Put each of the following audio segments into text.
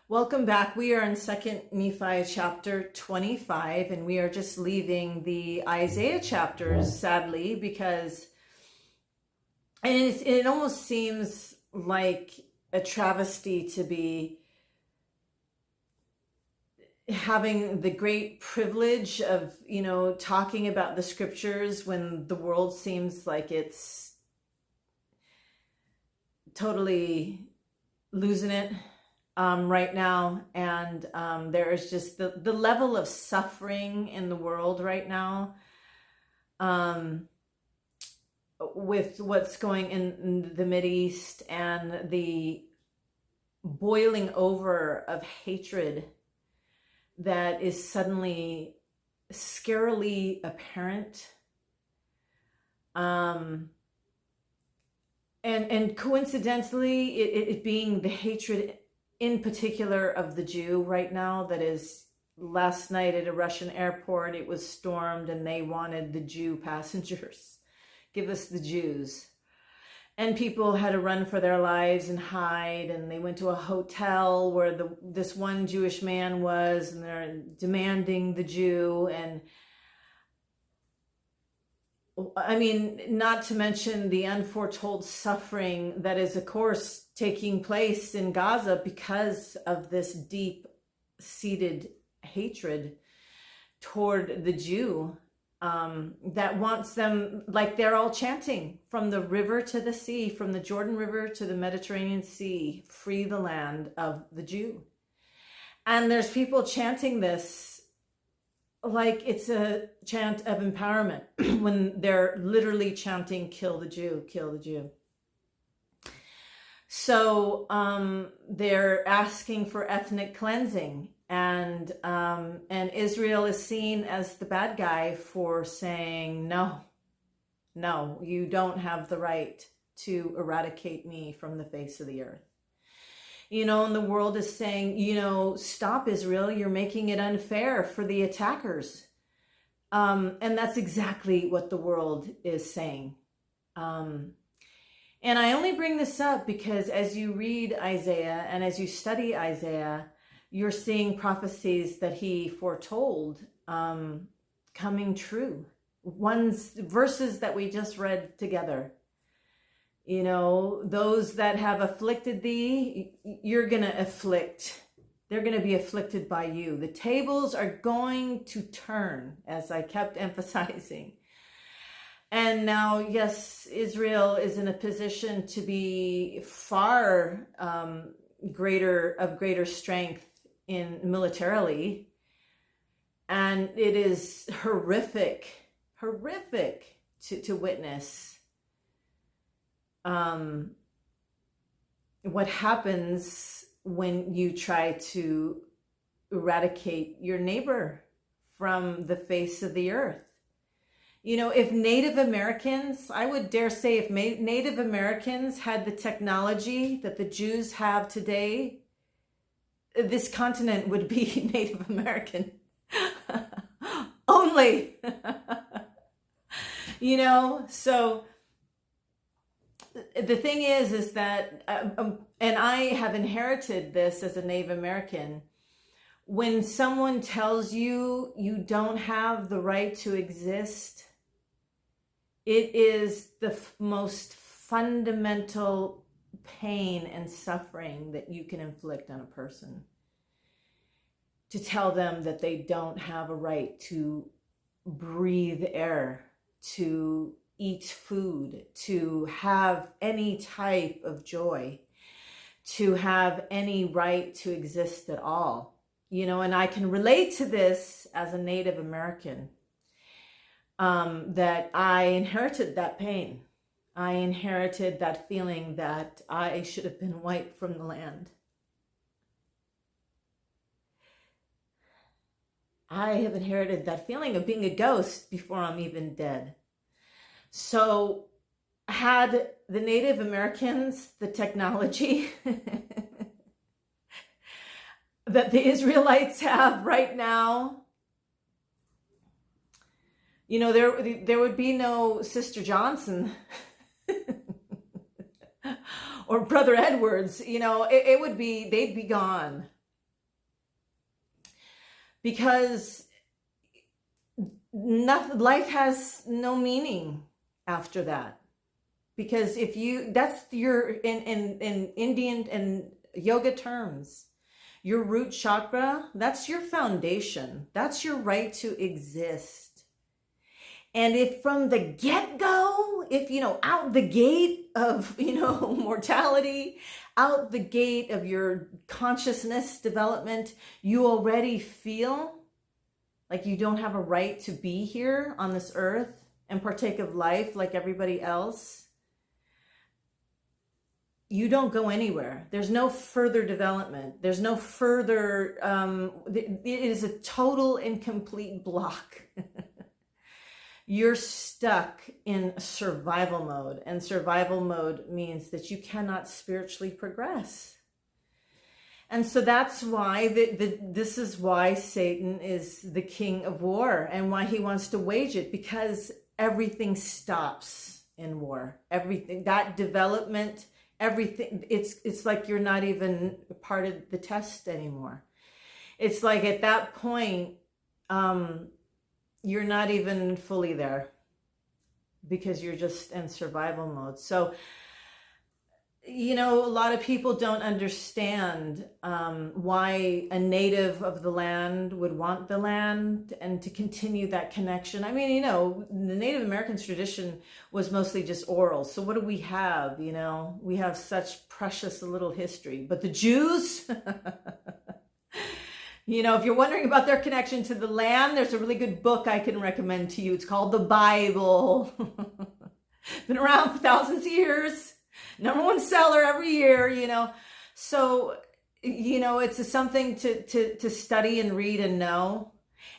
Welcome back. We are in 2nd Nephi chapter 25, and we are just leaving the Isaiah chapters, sadly, because it almost seems like a travesty to be having the great privilege of, talking about the scriptures when the world seems like it's totally losing it right now. And there is just the level of suffering in the world right now, with what's going in the Mideast and the boiling over of hatred that is suddenly scarily apparent. And coincidentally, it being the hatred in particular of the Jew right now. That is, last night at a Russian airport, it was stormed and they wanted the Jew passengers. Give us the Jews. And people had to run for their lives and hide, and they went to a hotel where this one Jewish man was, and they're demanding the Jew. And I mean, not to mention the unforetold suffering that is, of course, taking place in Gaza because of this deep-seated hatred toward the Jew, that wants them, like they're all chanting, from the river to the sea, from the Jordan River to the Mediterranean Sea, free the land of the Jew. And there's people chanting this like it's a chant of empowerment when they're literally chanting, kill the Jew, kill the Jew. So they're asking for ethnic cleansing, and Israel is seen as the bad guy for saying, no, you don't have the right to eradicate me from the face of the earth. And the world is saying, stop, Israel, you're making it unfair for the attackers. And that's exactly what the world is saying. And I only bring this up because as you read Isaiah and as you study Isaiah, you're seeing prophecies that he foretold coming true. Verses that we just read together. Those that have afflicted thee, you're going to afflict. They're going to be afflicted by you. The tables are going to turn, as I kept emphasizing. And now, yes, Israel is in a position to be far greater strength in militarily. And it is horrific to witness what happens when you try to eradicate your neighbor from the face of the earth. If Native Americans, I would dare say, if Native Americans had the technology that the Jews have today, this continent would be Native American only. So the thing is that, and I have inherited this as a Native American, when someone tells you you don't have the right to exist, it is the most fundamental pain and suffering that you can inflict on a person. To tell them that they don't have a right to breathe air, to eat food, to have any type of joy, to have any right to exist at all. And I can relate to this as a Native American, that I inherited that pain. I inherited that feeling that I should have been wiped from the land. I have inherited that feeling of being a ghost before I'm even dead. So had the Native Americans the technology that the Israelites have right now, there would be no Sister Johnson or Brother Edwards. It would be, they'd be gone. because life has no meaning after that. Because if you, that's your, in Indian and yoga terms, your root chakra, that's your foundation. That's your right to exist. And if from the get-go, if, out the gate of, mortality, out the gate of your consciousness development, you already feel like you don't have a right to be here on this earth and partake of life like everybody else, you don't go anywhere. There's no further development. There's no further, it is a total and complete block. You're stuck in survival mode, and survival mode means that you cannot spiritually progress. And so that's why this is why Satan is the king of war, and why he wants to wage it, because everything stops in war. Everything, that development, everything, it's like you're not even part of the test anymore. It's like at that point, you're not even fully there, because you're just in survival mode. So, a lot of people don't understand why a native of the land would want the land and to continue that connection. I mean, the Native Americans tradition was mostly just oral. So what do we have? We have such precious little history. But the Jews, if you're wondering about their connection to the land, there's a really good book I can recommend to you. It's called The Bible. Been around for thousands of years. #1 seller every year, So, it's something to study and read and know.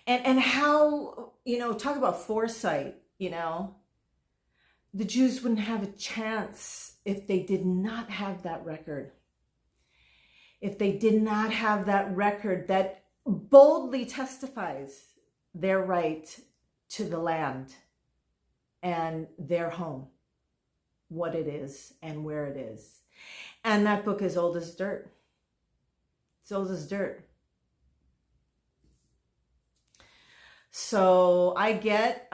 And how, talk about foresight, the Jews wouldn't have a chance if they did not have that record. If they did not have that record that boldly testifies their right to the land and their home, what it is and where it is. And that book is old as dirt. It's old as dirt. So I get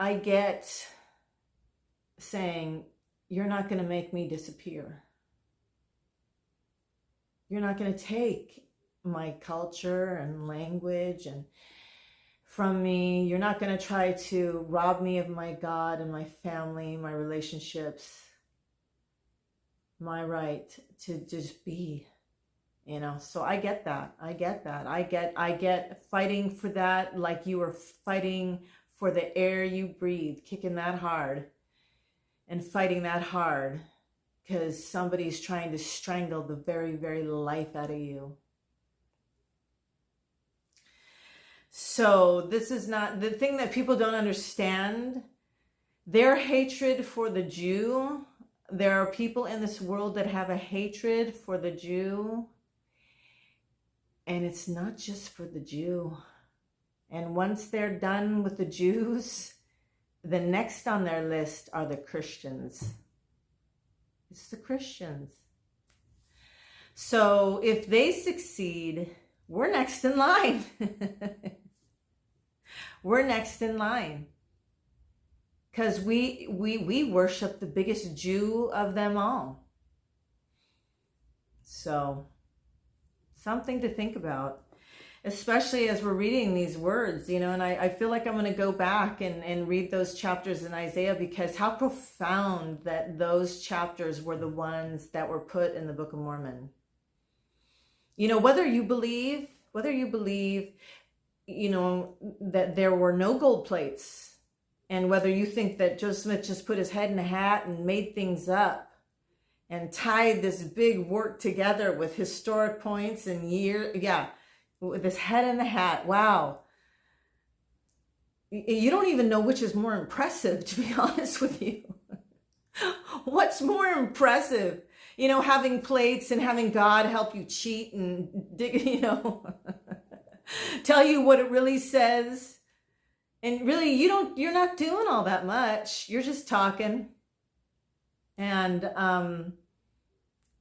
saying, you're not going to make me disappear. You're not going to take my culture and language and from me. You're not going to try to rob me of my God and my family, my relationships, my right to just be, So I get that. I get fighting for that, like you were fighting for the air you breathe, kicking that hard and fighting that hard. Because somebody's trying to strangle the very, very life out of you. So this is not the thing that people don't understand. Their hatred for the Jew. There are people in this world that have a hatred for the Jew. And it's not just for the Jew. And once they're done with the Jews, the next on their list are the Christians. It's the Christians. So if they succeed, we're next in line. We're next in line. Because we worship the biggest Jew of them all. So something to think about. Especially as we're reading these words, and I feel like I'm going to go back and read those chapters in Isaiah, because how profound that those chapters were the ones that were put in the Book of Mormon. Whether you believe, that there were no gold plates, and whether you think that Joseph Smith just put his head in a hat and made things up and tied this big work together with historic points and years, with his head in the hat. Wow. You don't even know which is more impressive, to be honest with you. What's more impressive? Having plates and having God help you cheat and dig, tell you what it really says. And really, you're not doing all that much. You're just talking. And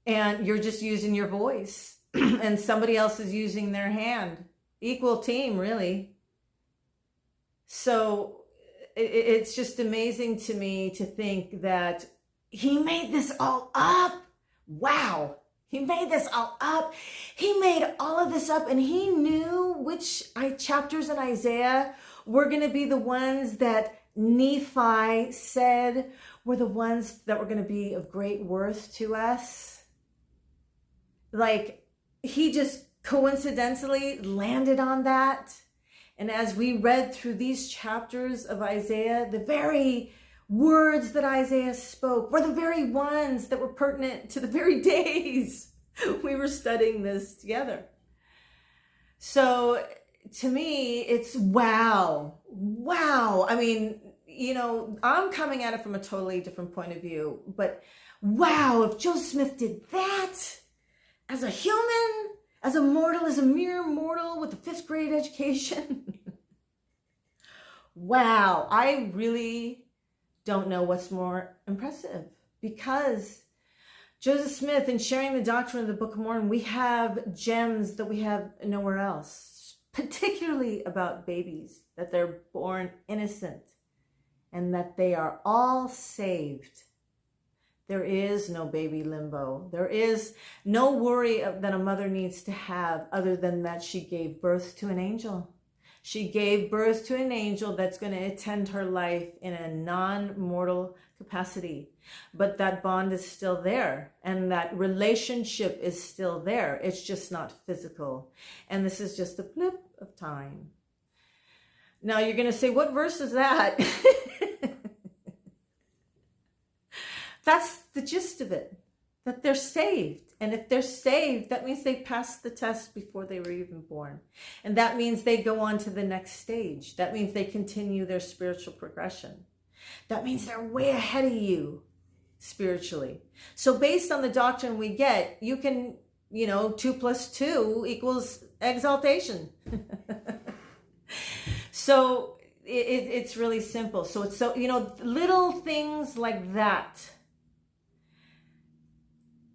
you're just using your voice. And somebody else is using their hand. Equal team, really. So it's just amazing to me to think that he made this all up. Wow. He made this all up. He made all of this up, and he knew which chapters in Isaiah were going to be the ones that Nephi said were the ones that were going to be of great worth to us. Like, he just coincidentally landed on that. And as we read through these chapters of Isaiah, the very words that Isaiah spoke were the very ones that were pertinent to the very days we were studying this together. So to me, it's wow. I mean, I'm coming at it from a totally different point of view, but wow, if Joe Smith did that as a human, as a mortal, as a mere mortal with a 5th grade education, wow, I really don't know what's more impressive, because Joseph Smith, in sharing the doctrine of the Book of Mormon, we have gems that we have nowhere else, particularly about babies, that they're born innocent and that they are all saved. There is no baby limbo. There is no worry that a mother needs to have other than that she gave birth to an angel. She gave birth to an angel that's going to attend her life in a non-mortal capacity. But that bond is still there, and that relationship is still there. It's just not physical. And this is just a blip of time. Now you're going to say, what verse is that? That's the gist of it, that they're saved. And if they're saved, that means they passed the test before they were even born. And that means they go on to the next stage. That means they continue their spiritual progression. That means they're way ahead of you spiritually. So based on the doctrine we get, you can, 2 + 2 equals exaltation. So it's really simple. So it's little things like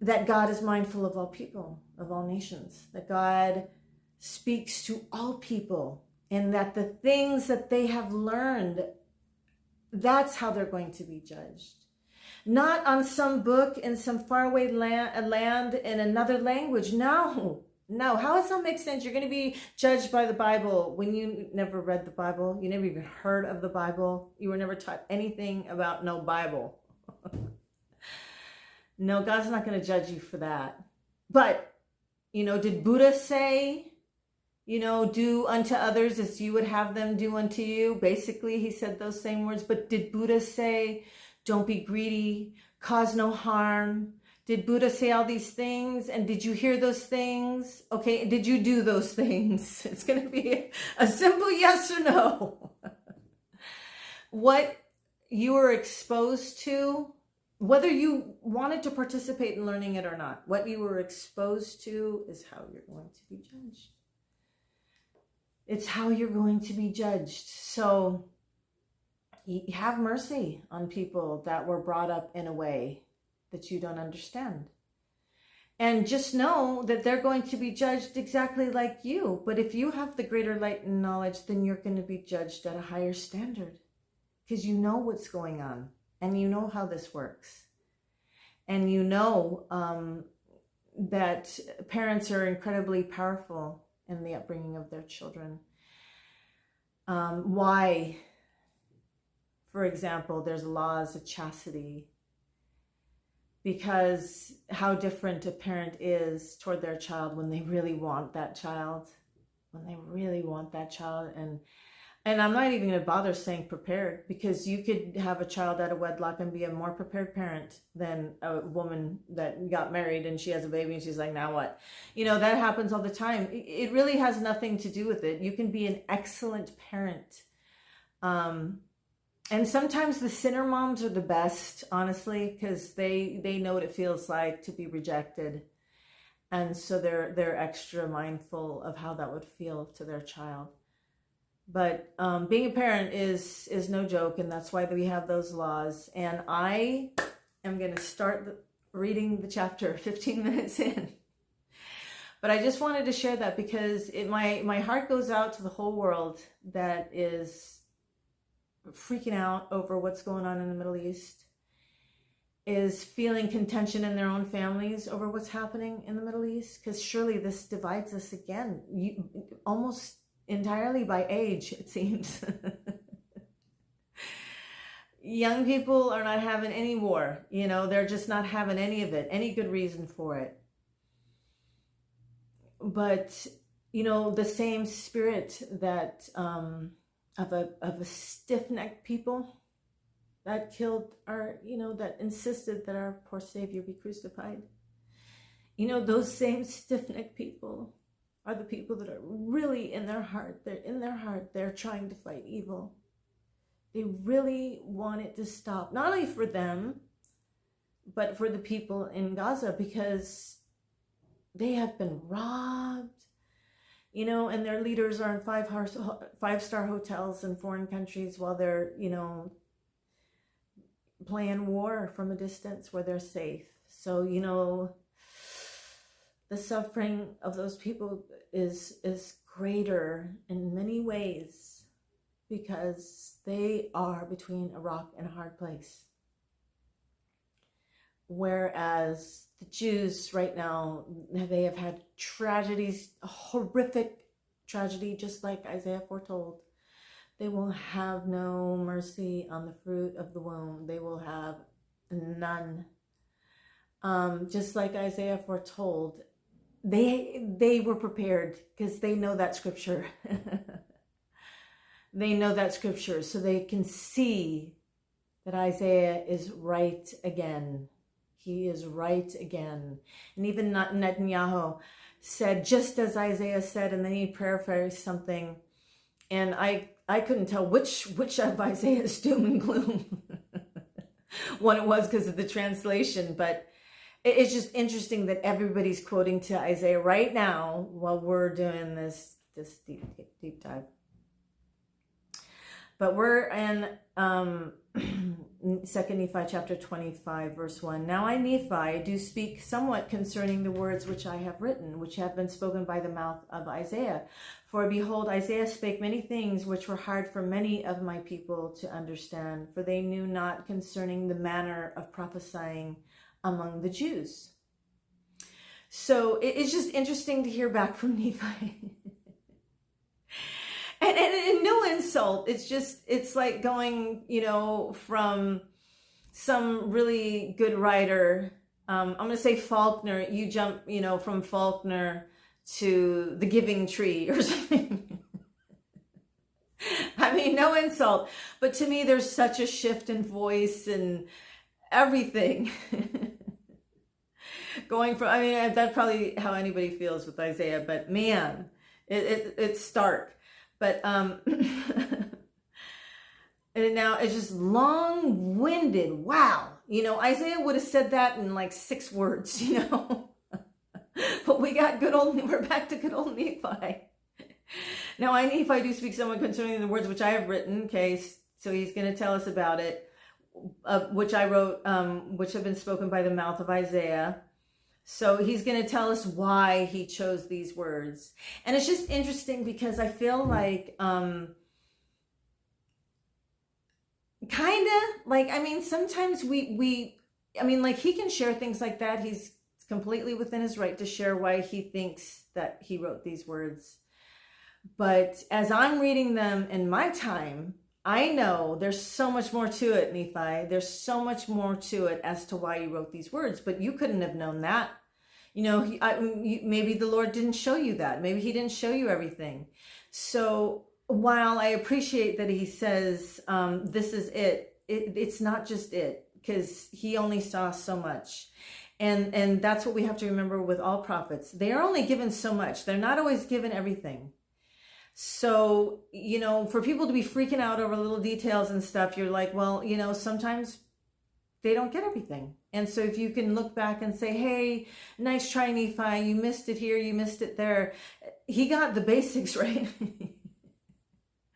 that God is mindful of all people, of all nations, that God speaks to all people, and that the things that they have learned, that's how they're going to be judged. Not on some book in some faraway land in another language. No. How does that make sense? You're going to be judged by the Bible when you never read the Bible. You never even heard of the Bible. You were never taught anything about no Bible. No, God's not going to judge you for that. But, did Buddha say, do unto others as you would have them do unto you? Basically, he said those same words. But did Buddha say, don't be greedy, cause no harm? Did Buddha say all these things? And did you hear those things? Okay, did you do those things? It's going to be a simple yes or no. What you were exposed to, whether you wanted to participate in learning it or not, what you were exposed to is how you're going to be judged. It's how you're going to be judged. So have mercy on people that were brought up in a way that you don't understand. And just know that they're going to be judged exactly like you. But if you have the greater light and knowledge, then you're going to be judged at a higher standard, because you know what's going on. And you know how this works. And you know that parents are incredibly powerful in the upbringing of their children. Why, for example, there's laws of chastity. Because how different a parent is toward their child when they really want that child. And I'm not even going to bother saying prepared, because you could have a child out of wedlock and be a more prepared parent than a woman that got married and she has a baby and she's like, now what? That happens all the time. It really has nothing to do with it. You can be an excellent parent. And sometimes the sinner moms are the best, honestly, because they know what it feels like to be rejected. And so they're extra mindful of how that would feel to their child. But being a parent is no joke, and that's why we have those laws. And I am going to start reading the chapter 15 minutes in. But I just wanted to share that because my heart goes out to the whole world that is freaking out over what's going on in the Middle East, is feeling contention in their own families over what's happening in the Middle East, because surely this divides us again, almost entirely by age, it seems. Young people are not having any war, they're just not having any of it, any good reason for it. But, the same spirit that of a stiff-necked people that killed that insisted that our poor Savior be crucified. Those same stiff-necked people are the people that are really in their heart, they're trying to fight evil. They really want it to stop, not only for them, but for the people in Gaza, because they have been robbed, and their leaders are in five-star hotels in foreign countries while they're, playing war from a distance where they're safe. So, the suffering of those people is greater in many ways, because they are between a rock and a hard place. Whereas the Jews right now, they have had tragedies, a horrific tragedy, just like Isaiah foretold. They will have no mercy on the fruit of the womb. They will have none. Just like Isaiah foretold, they were prepared because they know that scripture. They know that scripture, so they can see that Isaiah is right again. He is right again. And even Netanyahu said, just as Isaiah said, and then he paraphrased something. And I couldn't tell which of Isaiah's doom and gloom one it was because of the translation. But it's just interesting that everybody's quoting to Isaiah right now while we're doing this deep dive. But we're in 2 Nephi chapter 25, verse 1. Now I, Nephi, do speak somewhat concerning the words which I have written, which have been spoken by the mouth of Isaiah. For behold, Isaiah spake many things which were hard for many of my people to understand, for they knew not concerning the manner of prophesying among the Jews. So it's just interesting to hear back from Nephi. And no insult. It's like going, from some really good writer. I'm going to say Faulkner. You jump, from Faulkner to The Giving Tree or something. I mean, no insult. But to me, there's such a shift in voice and everything. Going from, that's probably how anybody feels with Isaiah. But man, it's stark. But and now it's just long-winded. Wow. Isaiah would have said that in like 6 words, But we're back to good old Nephi. Now I, Nephi, do speak somewhat concerning the words which I have written. Okay, so he's going to tell us about it, which I wrote, which have been spoken by the mouth of Isaiah. So he's going to tell us why he chose these words. And it's just interesting because I feel like, sometimes he can share things like that. He's completely within his right to share why he thinks that he wrote these words. But as I'm reading them in my time, I know there's so much more to it, Nephi. There's so much more to it as to why you wrote these words, but you couldn't have known that. Maybe the Lord didn't show you that. Maybe he didn't show you everything. So while I appreciate that he says, this is it's not just it, because he only saw so much. And that's what we have to remember with all prophets. They are only given so much. They're not always given everything. So, for people to be freaking out over little details and stuff, you're like, well, sometimes they don't get everything. And so if you can look back and say, hey, nice try, Nephi, you missed it here, you missed it there. He got the basics right.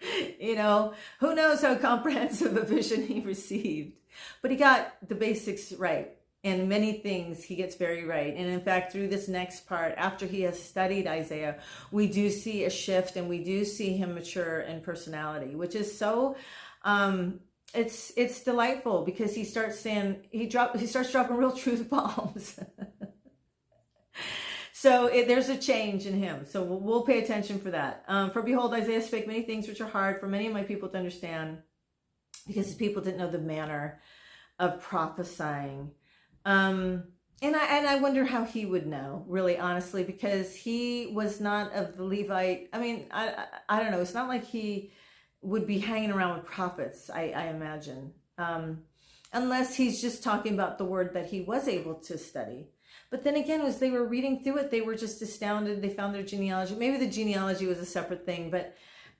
Who knows how comprehensive a vision he received, but he got the basics right. And many things he gets very right. And in fact, through this next part, after he has studied Isaiah, we do see a shift and we do see him mature in personality, which is so It's delightful because he starts saying, he starts dropping real truth bombs. So there's a change in him. So we'll pay attention for that. For behold, Isaiah spake many things which are hard for many of my people to understand, because his people didn't know the manner of prophesying. And I wonder how he would know, really, honestly, because he was not of the Levite. I mean, I don't know. It's not like he would be hanging around with prophets, I imagine. Unless he's just talking about the word that he was able to study. But then again, as they were reading through it, they were just astounded. They found their genealogy. Maybe the genealogy was a separate thing, but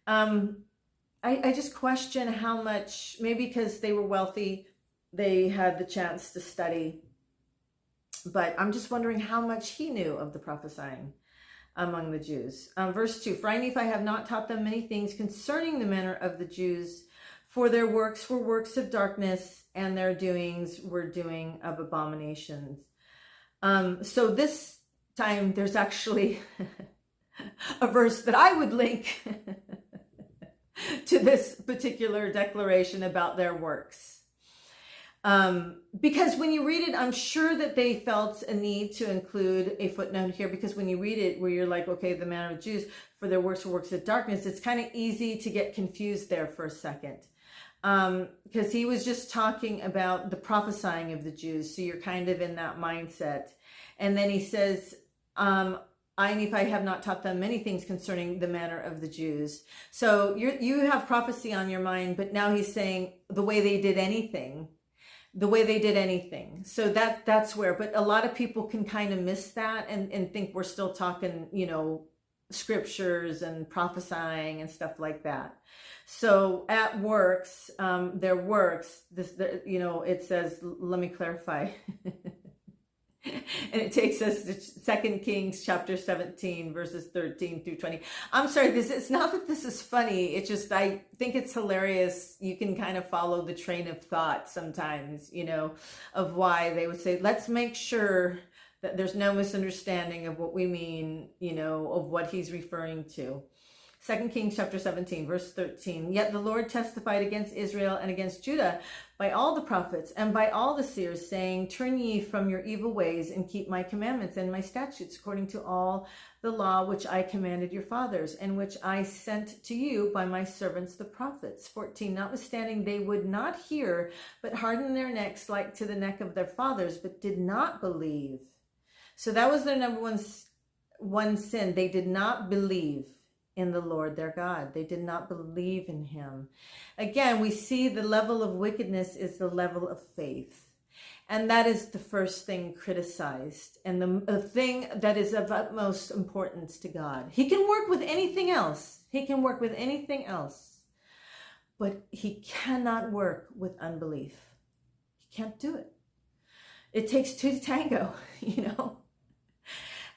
I just question how much, maybe because they were wealthy, they had the chance to study. But I'm just wondering how much he knew of the prophesying among the Jews. Verse 2, for I, Nephi, have not taught them many things concerning the manner of the Jews, for their works were works of darkness, and their doings were doing of abominations. So this time there's actually a verse that I would link to this particular declaration about their works. Because when you read it, I'm sure that they felt a need to include a footnote here, because when you read it where you're like, okay, the manner of Jews, for their works were works of darkness, it's kind of easy to get confused there for a second. Because he was just talking about the prophesying of the Jews. So you're kind of in that mindset. And then he says, I, Nephi, have not taught them many things concerning the manner of the Jews. So you have prophecy on your mind, but now he's saying the way they did anything. So that's where, but a lot of people can kind of miss that and think we're still talking, scriptures and prophesying and stuff like that. So at works, their works, it says, let me clarify. And it takes us to 2 Kings chapter 17, verses 13 through 20. I'm sorry, it's not that this is funny. It's just, I think it's hilarious. You can kind of follow the train of thought sometimes, of why they would say, let's make sure that there's no misunderstanding of what we mean, of what he's referring to. 2 Kings chapter 17, verse 13. Yet the Lord testified against Israel and against Judah by all the prophets and by all the seers, saying, turn ye from your evil ways and keep my commandments and my statutes, according to all the law which I commanded your fathers, and which I sent to you by my servants the prophets. 14. Notwithstanding they would not hear, but hardened their necks like to the neck of their fathers, but did not believe. So that was their number one sin. They did not believe in the Lord their God. They did not believe in him. Again, we see the level of wickedness is the level of faith. And that is the first thing criticized, and the thing that is of utmost importance to God. He can work with anything else. But he cannot work with unbelief. He can't do it. It takes two to tango,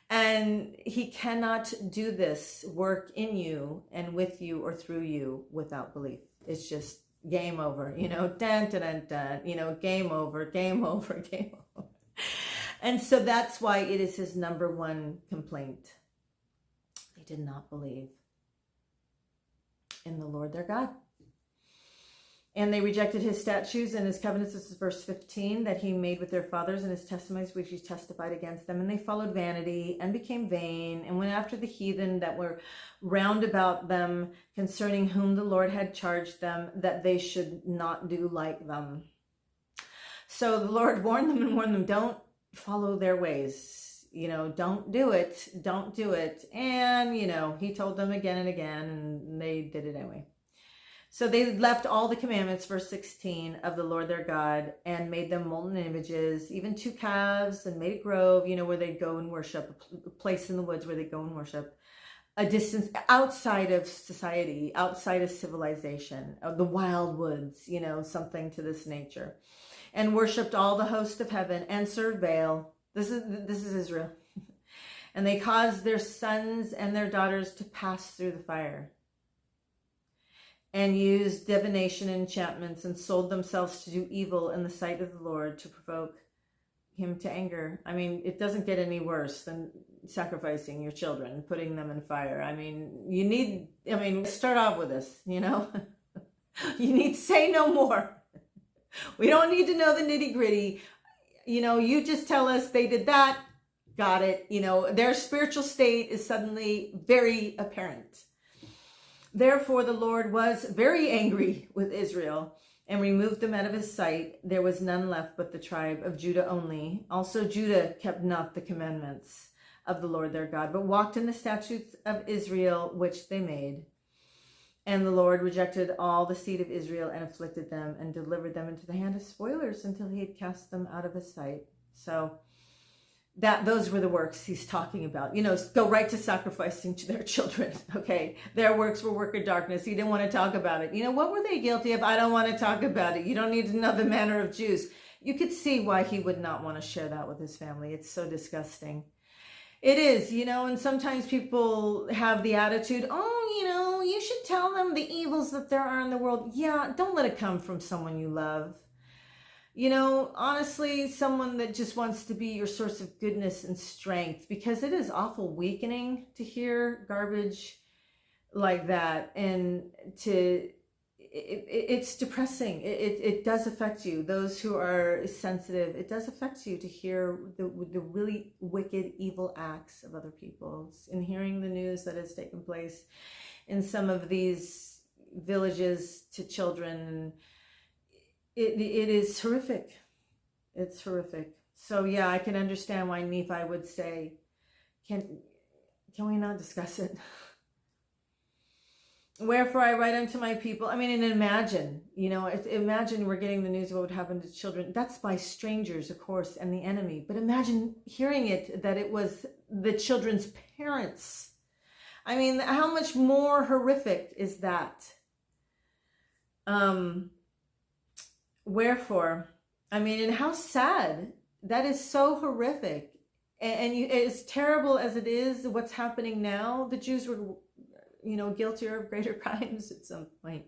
And he cannot do this work in you and with you or through you without belief. It's just game over, dun, dun, dun, dun, game over. And so that's why it is his number one complaint. They did not believe in the Lord their God. And they rejected his statutes and his covenants. This is verse 15, that he made with their fathers, and his testimonies which he testified against them. And they followed vanity and became vain, and went after the heathen that were round about them, concerning whom the Lord had charged them, that they should not do like them. So the Lord warned them, don't follow their ways. Don't do it. And, he told them again and again, and they did it anyway. So they left all the commandments, verse 16, of the Lord their God, and made them molten images, even 2 calves, and made a grove, where they'd go and worship, a place in the woods where they'd go and worship, a distance outside of society, outside of civilization, of the wild woods, something to this nature, and worshipped all the host of heaven and served Baal. This is Israel. And they caused their sons and their daughters to pass through the fire, and used divination and enchantments, and sold themselves to do evil in the sight of the Lord, to provoke him to anger. I mean, it doesn't get any worse than sacrificing your children, putting them in fire. I mean, start off with this, You need to say no more. We don't need to know the nitty gritty. You just tell us they did that. Got it. Their spiritual state is suddenly very apparent. Therefore, the Lord was very angry with Israel and removed them out of his sight. There was none left but the tribe of Judah only. Also, Judah kept not the commandments of the Lord their God, but walked in the statutes of Israel, which they made. And the Lord rejected all the seed of Israel and afflicted them and delivered them into the hand of spoilers until he had cast them out of his sight. So those were the works he's talking about. Go right to sacrificing to their children. Okay. Their works were work of darkness. He didn't want to talk about it. What were they guilty of? I don't want to talk about it. You don't need to know the manner of Jews. You could see why he would not want to share that with his family. It's so disgusting. It is, and sometimes people have the attitude, you should tell them the evils that there are in the world. Yeah, don't let it come from someone you love. Honestly, someone that just wants to be your source of goodness and strength, because it is awful weakening to hear garbage like that, and it's depressing. It does affect you. Those who are sensitive, it does affect you to hear the really wicked, evil acts of other people, and hearing the news that has taken place in some of these villages to children. It is horrific. It's horrific. So yeah, I can understand why Nephi would say, can we not discuss it? Wherefore I write unto my people. And imagine, imagine we're getting the news of what would happen to children. That's by strangers, of course, and the enemy. But imagine hearing it, that it was the children's parents. How much more horrific is that? Wherefore, and how sad. That is so horrific. And as terrible as it is, what's happening now, the Jews were, guiltier of greater crimes at some point.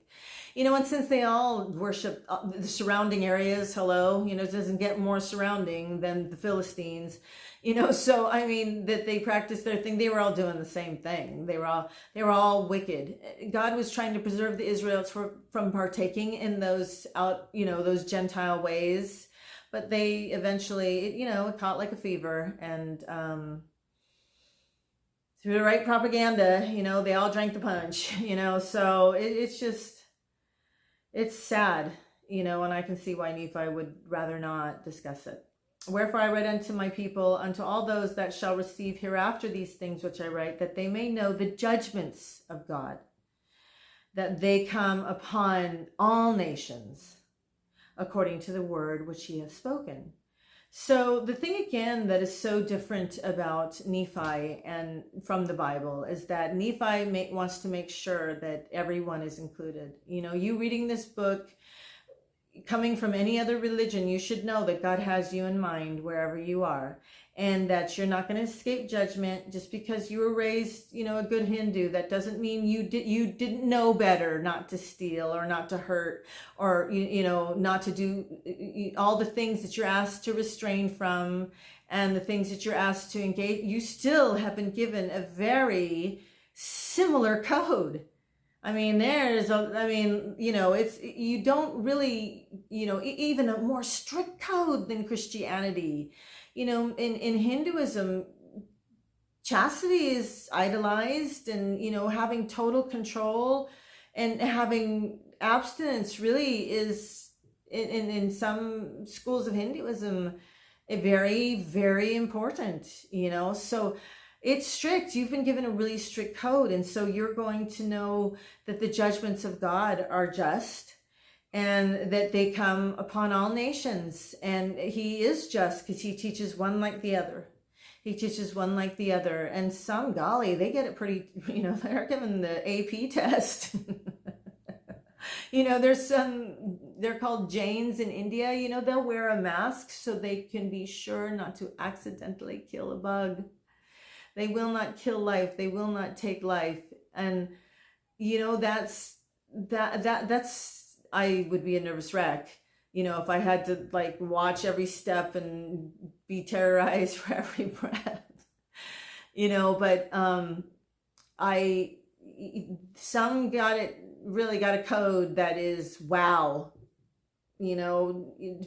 And since they all worship the surrounding areas, it doesn't get more surrounding than the Philistines, so, that they practiced their thing. They were all doing the same thing. They were all wicked. God was trying to preserve the Israelites from partaking in those those Gentile ways, but they eventually, it caught like a fever, and, through the right propaganda, they all drank the punch, so it's sad, and I can see why Nephi would rather not discuss it. Wherefore I write unto my people, unto all those that shall receive hereafter these things which I write, that they may know the judgments of God, that they come upon all nations, according to the word which he hath spoken. So the thing again that is so different about Nephi and from the Bible is that Nephi wants to make sure that everyone is included. You reading this book, coming from any other religion, you should know that God has you in mind wherever you are, and that you're not going to escape judgment just because you were raised, a good Hindu. That doesn't mean you didn't know better not to steal or not to hurt or, not to do all the things that you're asked to restrain from and the things that you're asked to engage. You still have been given a very similar code. It's, you don't really, even a more strict code than Christianity. In Hinduism, chastity is idolized, and, having total control and having abstinence really is, in some schools of Hinduism, very, very important, so it's strict. You've been given a really strict code. And so you're going to know that the judgments of God are just and that they come upon all nations. And he is just because he teaches one like the other. He teaches one like the other. And some, golly, they get it pretty, they're given the AP test. There's some, they're called Jains in India. They'll wear a mask so they can be sure not to accidentally kill a bug. They will not kill life. They will not take life. And, that's, I would be a nervous wreck, if I had to watch every step and be terrorized for every breath, but, some got it really got a code that is wow.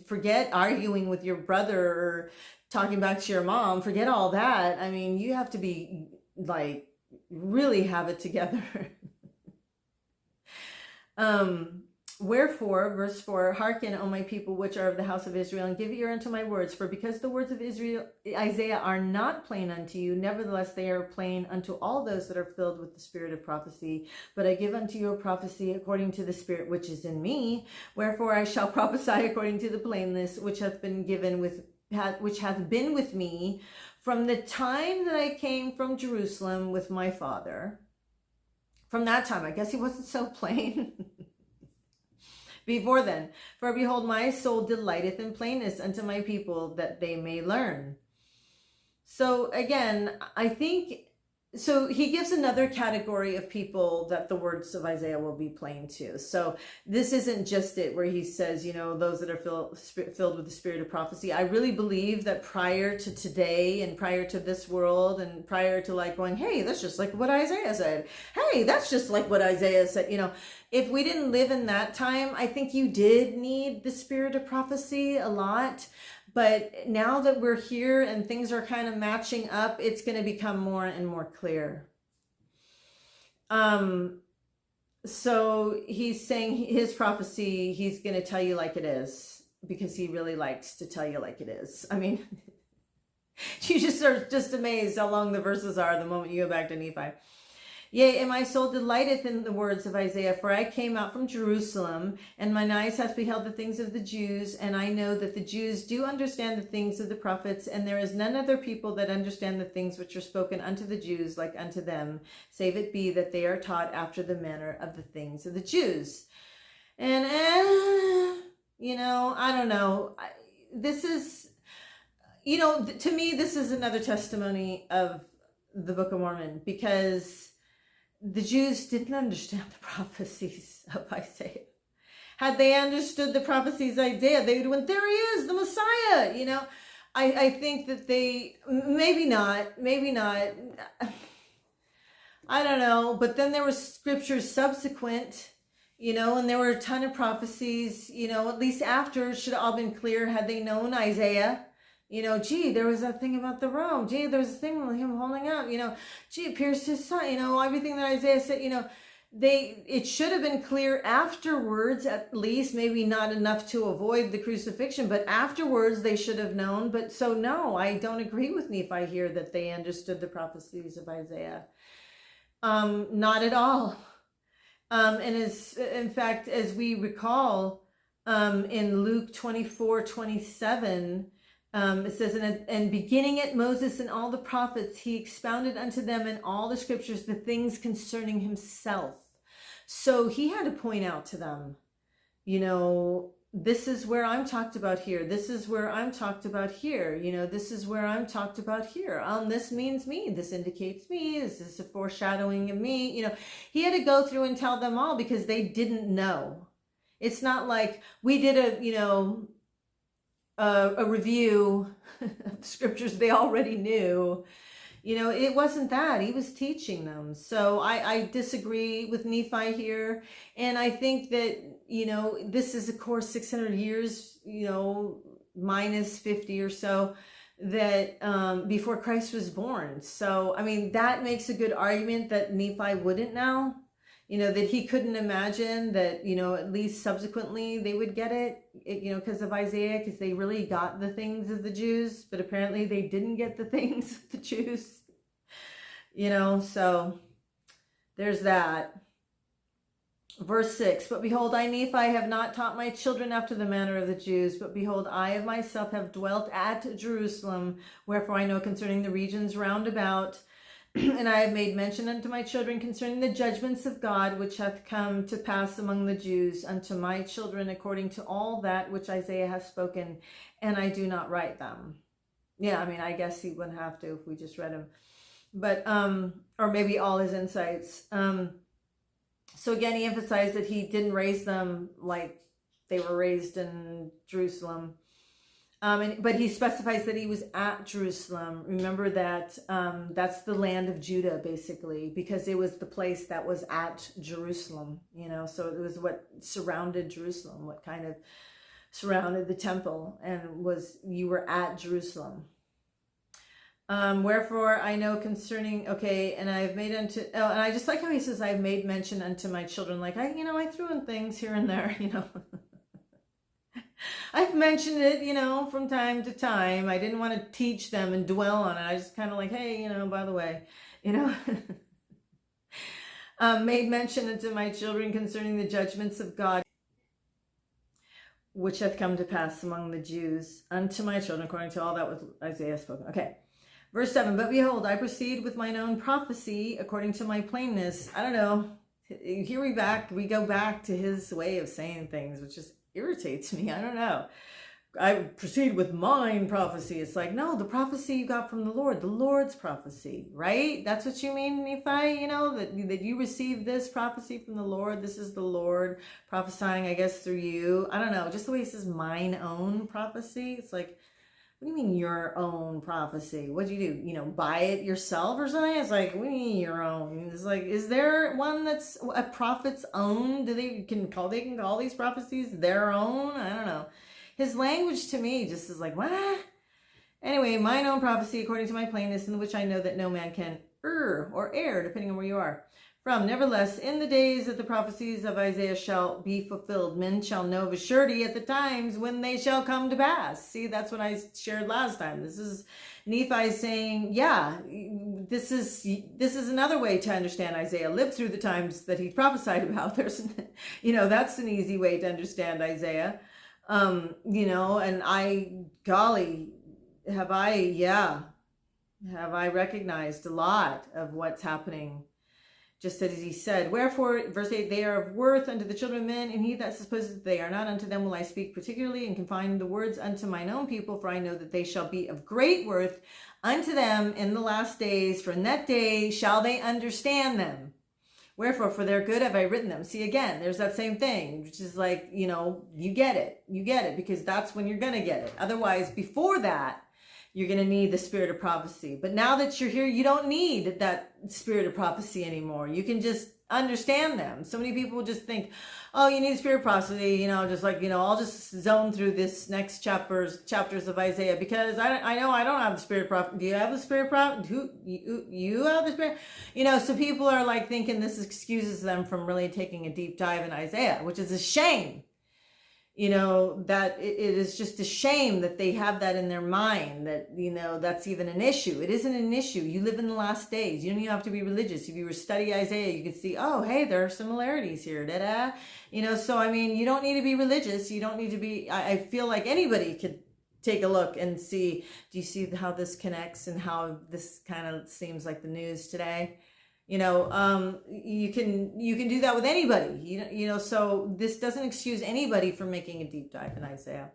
Forget arguing with your brother or talking back to your mom. Forget all that. I mean, you have to be like really have it together. Wherefore, verse 4, hearken, O my people, which are of the house of Israel, and give ear unto my words. For because the words of Isaiah are not plain unto you, nevertheless they are plain unto all those that are filled with the spirit of prophecy. But I give unto you a prophecy according to the spirit which is in me. Wherefore I shall prophesy according to the plainness which hath been with me from the time that I came from Jerusalem with my father. From that time, I guess he wasn't so plain. Before then, for behold, my soul delighteth in plainness unto my people, that they may learn. So again, I think, so he gives another category of people that the words of Isaiah will be plain to. So this isn't just it where he says, those that are filled with the spirit of prophecy. I really believe that prior to today and prior to this world and prior to like going, hey, that's just like what Isaiah said. Hey, that's just like what Isaiah said. If we didn't live in that time, I think you did need the spirit of prophecy a lot. But now that we're here and things are kind of matching up, it's going to become more and more clear. So he's saying his prophecy, he's going to tell you like it is, because he really likes to tell you like it is. I mean, you just are just amazed how long the verses are the moment you go back to Nephi. Yea, and my soul delighteth in the words of Isaiah, for I came out from Jerusalem, and mine eyes hath beheld the things of the Jews, and I know that the Jews do understand the things of the prophets, and there is none other people that understand the things which are spoken unto the Jews like unto them, save it be that they are taught after the manner of the things of the Jews. And, I don't know. This is, to me, this is another testimony of the Book of Mormon, because the Jews didn't understand the prophecies of Isaiah. Had they understood the prophecies of Isaiah, they would have went, there he is, the Messiah. I think that they, maybe not. I don't know. But then there were scriptures subsequent, and there were a ton of prophecies, at least after, should have all been clear had they known Isaiah. There was that thing about the robe. There was a thing with him holding up. It pierced his son. Everything that Isaiah said. It should have been clear afterwards, at least, maybe not enough to avoid the crucifixion, but afterwards they should have known. But so no, I don't agree with Nephi here that they understood the prophecies of Isaiah. Not at all. And in fact, as we recall, in Luke 24:27. It says, and beginning at Moses and all the prophets, he expounded unto them in all the scriptures the things concerning himself. So he had to point out to them, this is where I'm talked about here. This is where I'm talked about here. This is where I'm talked about here. This means me. This indicates me. This is a foreshadowing of me. He had to go through and tell them all because they didn't know. It's not like we did a review of the scriptures they already knew. It wasn't that. He was teaching them. So I disagree with Nephi here. And I think that, this is of course 600 years, minus 50 or so that before Christ was born. So, I mean, that makes a good argument that Nephi wouldn't now. That he couldn't imagine that, at least subsequently they would get it, because of Isaiah, because they really got the things of the Jews, but apparently they didn't get the things of the Jews, so there's that. Verse 6, but behold, I, Nephi, have not taught my children after the manner of the Jews, but behold, I of myself have dwelt at Jerusalem, wherefore I know concerning the regions round about. And I have made mention unto my children concerning the judgments of God, which hath come to pass among the Jews, unto my children according to all that which Isaiah hath spoken, and I do not write them. Yeah, I mean, I guess he wouldn't have to if we just read them. But, or maybe all his insights. So again, he emphasized that he didn't raise them like they were raised in Jerusalem. But he specifies that he was at Jerusalem. Remember that that's the land of Judah, basically, because it was the place that was at Jerusalem, so it was what surrounded Jerusalem, what kind of surrounded the temple, and you were at Jerusalem. Wherefore I know concerning, and I have made and I just like how he says, I have made mention unto my children, like I threw in things here and there, I've mentioned it, from time to time. I didn't want to teach them and dwell on it. I just kind of like, hey, by the way, made mention unto my children concerning the judgments of God, which hath come to pass among the Jews unto my children, according to all that was Isaiah spoken. Okay. Verse 7, but behold, I proceed with mine own prophecy according to my plainness. I don't know. Here we go back to his way of saying things, which just irritates me. I don't know. I proceed with mine prophecy. It's like, no, the prophecy you got from the Lord's prophecy, right? That's what you mean, Nephi, that you received this prophecy from the Lord. This is the Lord prophesying, I guess, through you. I don't know. Just the way he says mine own prophecy. It's like, what do you mean your own prophecy? What do you do? Buy it yourself or something? It's like, what do you mean your own? It's like, is there one that's a prophet's own? They can call these prophecies their own? I don't know. His language to me just is like, what? Anyway, mine own prophecy according to my plainness, in which I know that no man can err or err, depending on where you are. From, nevertheless, in the days that the prophecies of Isaiah shall be fulfilled, men shall know of a surety at the times when they shall come to pass. See, that's what I shared last time. This is Nephi saying, yeah, this is another way to understand Isaiah. Live through the times that he prophesied about. There's, that's an easy way to understand Isaiah. And golly, have I recognized a lot of what's happening. Just as he said, wherefore, verse 8, they are of worth unto the children of men, and he that supposes that they are not, unto them will I speak particularly, and confine the words unto mine own people, for I know that they shall be of great worth unto them in the last days, for in that day shall they understand them. Wherefore, for their good have I written them. See, again, there's that same thing, which is like, you get it, because that's when you're going to get it. Otherwise, before that, you're going to need the spirit of prophecy. But now that you're here, you don't need that spirit of prophecy anymore. You can just understand them. So many people just think, oh, you need a spirit of prophecy, just like, I'll just zone through this next chapters of Isaiah, because I know I don't have the spirit of prophecy. Do you have the spirit of prophecy? You have the spirit? So people are like thinking this excuses them from really taking a deep dive in Isaiah, which is a shame. That it is just a shame that they have that in their mind, that, that's even an issue. It isn't an issue. You live in the last days. You don't even have to be religious. If you were to study Isaiah, you could see, oh, hey, there are similarities here. So, you don't need to be religious. You don't need to be, I feel like anybody could take a look and see, do you see how this connects and how this kind of seems like the news today? You can do that with anybody, so this doesn't excuse anybody from making a deep dive in Isaiah.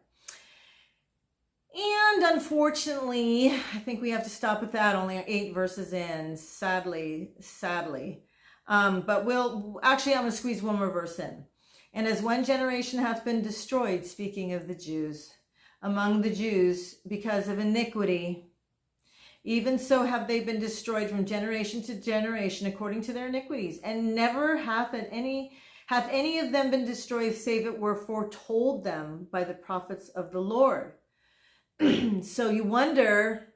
And unfortunately, I think we have to stop with that, only 8 verses in, sadly. But I'm going to squeeze one more verse in. And as one generation hath been destroyed, speaking of the Jews, among the Jews, because of iniquity, even so have they been destroyed from generation to generation according to their iniquities. And never hath any of them been destroyed, save it were foretold them by the prophets of the Lord. So you wonder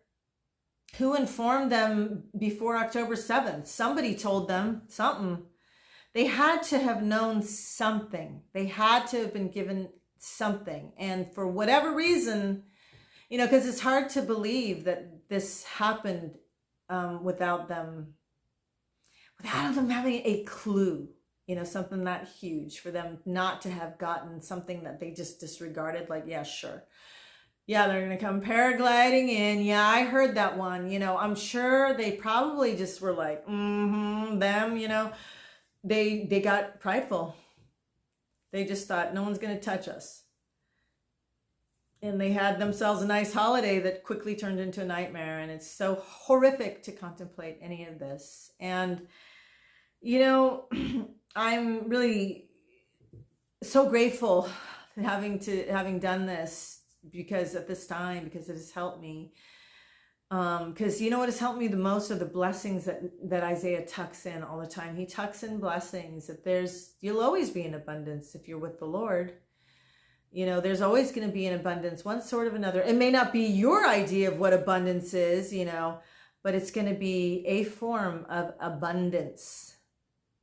who informed them before October 7th. Somebody told them something. They had to have known something. They had to have been given something. And for whatever reason, because it's hard to believe that this happened without them having a clue, something that huge, for them not to have gotten something that they just disregarded. Like, yeah, sure. Yeah, they're going to come paragliding in. Yeah, I heard that one. I'm sure they probably just were like, them, they got prideful. They just thought no one's going to touch us. And they had themselves a nice holiday that quickly turned into a nightmare. And it's so horrific to contemplate any of this. And, I'm really so grateful having done this because at this time, because it has helped me. Because you know what has helped me the most are the blessings that Isaiah tucks in all the time. He tucks in blessings that you'll always be in abundance if you're with the Lord. You know, there's always going to be an abundance, one sort of another. It may not be your idea of what abundance is, you know, but it's going to be a form of abundance,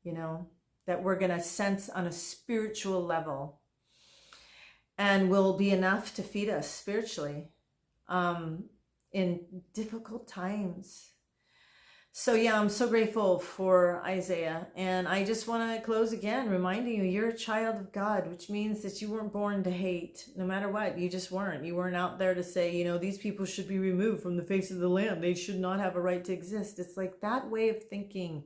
you know, that we're going to sense on a spiritual level and will be enough to feed us spiritually in difficult times. So yeah, I'm so grateful for Isaiah. And I just want to close again, reminding you, you're a child of God, which means that you weren't born to hate, no matter what. You just weren't. You weren't out there to say, you know, these people should be removed from the face of the land. They should not have a right to exist. It's like that way of thinking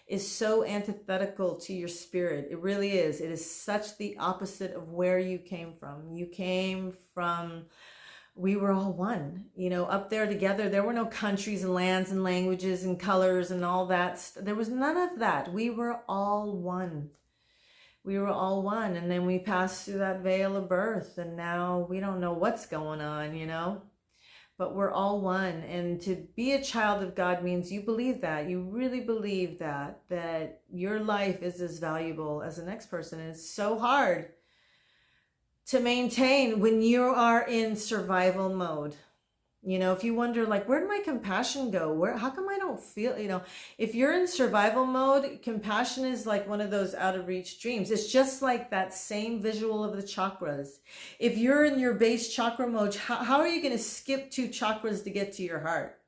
is so antithetical to your spirit. It really is. It is such the opposite of where you came from. You came from, we were all one, you know, up there together. There were no countries and lands and languages and colors and all that. There was none of that. We were all one. We were all one. And then we passed through that veil of birth, and now we don't know what's going on, you know, but we're all one. And to be a child of God means you believe that. You really believe that your life is as valuable as the next person. And it's so hard to maintain when you are in survival mode. You know, if you wonder, like, where did my compassion go? How come I don't feel, you know, if you're in survival mode, compassion is like one of those out of reach dreams. It's just like that same visual of the chakras. If you're in your base chakra mode, how are you going to skip 2 chakras to get to your heart?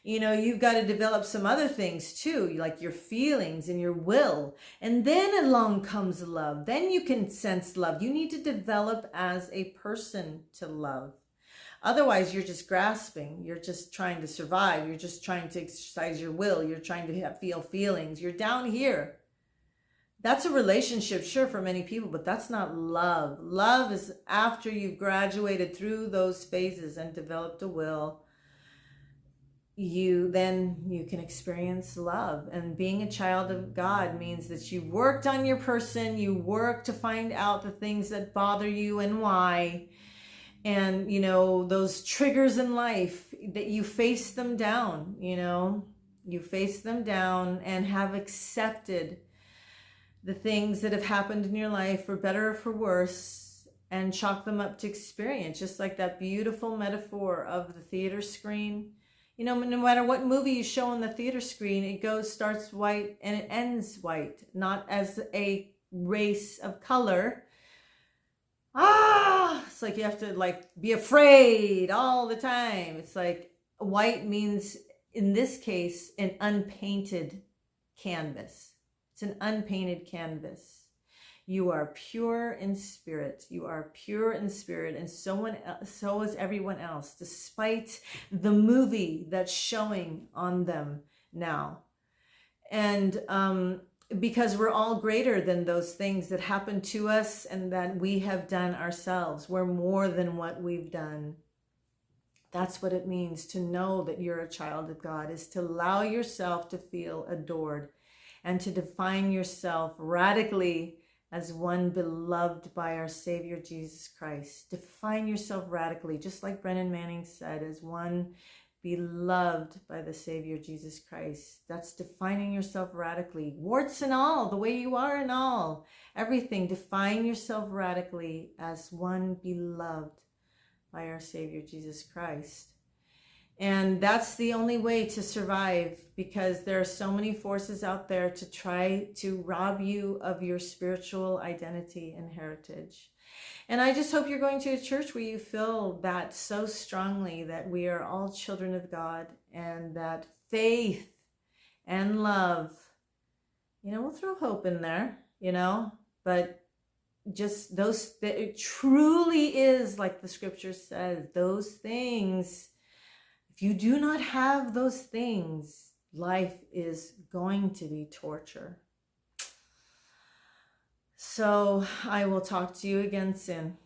You know, you've got to develop some other things too, like your feelings and your will. And then along comes love. Then you can sense love. You need to develop as a person to love. Otherwise, you're just grasping. You're just trying to survive. You're just trying to exercise your will. You're trying to feel feelings. You're down here. That's a relationship, sure, for many people, but that's not love. Love is after you've graduated through those phases and developed a will. You can experience love. And being a child of God means that you've worked on your person, you work to find out the things that bother you and why. And, you know, those triggers in life, that you face them down, you know, you face them down and have accepted the things that have happened in your life, for better or for worse, and chalk them up to experience, just like that beautiful metaphor of the theater screen. You know, no matter what movie you show on the theater screen, it starts white and it ends white, not as a race of color. It's like you have to like be afraid all the time. It's like white means, in this case, an unpainted canvas. It's an unpainted canvas. You are pure in spirit. You are pure in spirit, and so is everyone else, despite the movie that's showing on them now. And because we're all greater than those things that happen to us and that we have done ourselves. We're more than what we've done. That's what it means to know that you're a child of God, is to allow yourself to feel adored and to define yourself radically as one beloved by our Savior, Jesus Christ. Define yourself radically, just like Brennan Manning said, as one beloved by the Savior, Jesus Christ. That's defining yourself radically. Warts and all, the way you are and all. Everything. Define yourself radically as one beloved by our Savior, Jesus Christ. And that's the only way to survive, because there are so many forces out there to try to rob you of your spiritual identity and heritage. And I just hope you're going to a church where you feel that so strongly, that we are all children of God, and that faith and love, you know, we'll throw hope in there, you know, but just those, that it truly is like the scripture says, those things. If you do not have those things, life is going to be torture. So I will talk to you again soon.